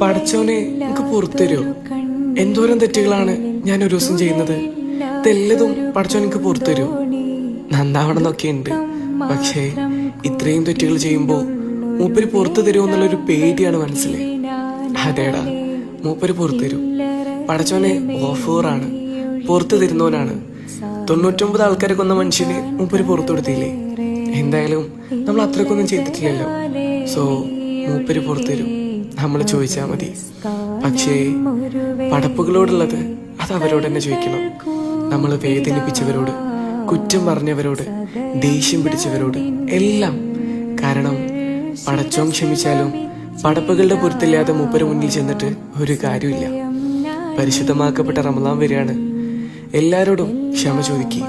പടച്ചോനെ എനിക്ക് പുറത്തരോ? എന്തോരം തെറ്റുകളാണ് ഞാൻ ഒരു ദിവസം ചെയ്യുന്നത്. ഇതെല്ലതും പടച്ചോൻ എനിക്ക് പുറത്തരോ? നന്നാവണമെന്നൊക്കെ ഉണ്ട്, പക്ഷേ ഇത്രയും തെറ്റുകൾ ചെയ്യുമ്പോ മൂപ്പര് പുറത്തു തരുമോ എന്നുള്ളൊരു പേടിയാണ് മനസ്സിൽ. അതേടാ, മൂപ്പര് പുറത്തു തരും. പടച്ചോനെ ഓഫറാണ്, പുറത്തു തരുന്നവനാണ്. 99 ആൾക്കാരെ കൊന്ന മനുഷ്യന് മൂപ്പര് പുറത്തു കൊടുത്തില്ലേ? എന്തായാലും നമ്മൾ അത്രക്കൊന്നും ചെയ്തിട്ടില്ലല്ലോ. സോ മൂപ്പര് പുറത്തു തരും, നമ്മൾ ചോദിച്ചാൽ മതി. പക്ഷേ പടപ്പുകളോടുള്ളത് അത് അവരോട് തന്നെ ചോദിക്കണം. നമ്മൾ വേദനിപ്പിച്ചവരോട്, കുറ്റം പറഞ്ഞവരോട്, ദേഷ്യം പിടിച്ചവരോട് എല്ലാം. കാരണം പടച്ചോൻ ക്ഷമിച്ചാലും പടപ്പുകളുടെ പൊരുത്തില്ലാതെ മൂപ്പര് മുന്നിൽ ചെന്നിട്ട് ഒരു കാര്യമില്ല. പരിശുദ്ധമാക്കപ്പെട്ട റമദാൻ വരികയാണ്. എല്ലാരോടും ക്ഷമ ചോദിക്കി,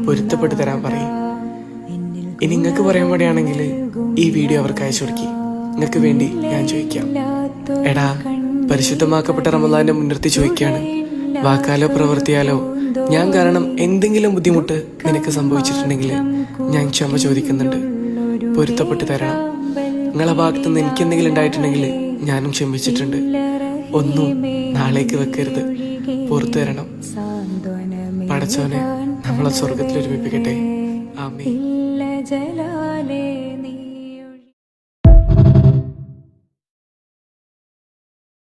പൊരുത്തപ്പെട്ട് തരാൻ പറയും. ഇനി നിങ്ങൾക്ക് പറയാൻ വേണ്ടിയാണെങ്കിൽ ഈ വീഡിയോ അവർക്ക് അയച്ചു കൊടുക്കി. നിങ്ങൾക്ക് വേണ്ടി ഞാൻ ചോദിക്കാം. എടാ, പരിശുദ്ധമാക്കപ്പെട്ട റമദാനെ മുൻനിർത്തി ചോദിക്കുകയാണ്. വാക്കാലോ പ്രവൃത്തിയാലോ ഞാൻ കാരണം എന്തെങ്കിലും ബുദ്ധിമുട്ട് നിനക്ക് സംഭവിച്ചിട്ടുണ്ടെങ്കിൽ ഞാൻ ക്ഷമ ചോദിക്കുന്നുണ്ട്, പൊരുത്തപ്പെട്ട് തരണം. നിങ്ങളെ ഭാഗത്ത് നിന്ന് എനിക്ക് എന്തെങ്കിലും ഉണ്ടായിട്ടുണ്ടെങ്കിൽ ഞാനും ക്ഷമിച്ചിട്ടുണ്ട്. ഒന്നും നാളേക്ക് വെക്കരുത്, പുറത്തു തരണം. പടച്ചോനെ നമ്മളെ സ്വർഗത്തിൽ ഒരുമിപ്പിക്കട്ടെ. ആമീൻ.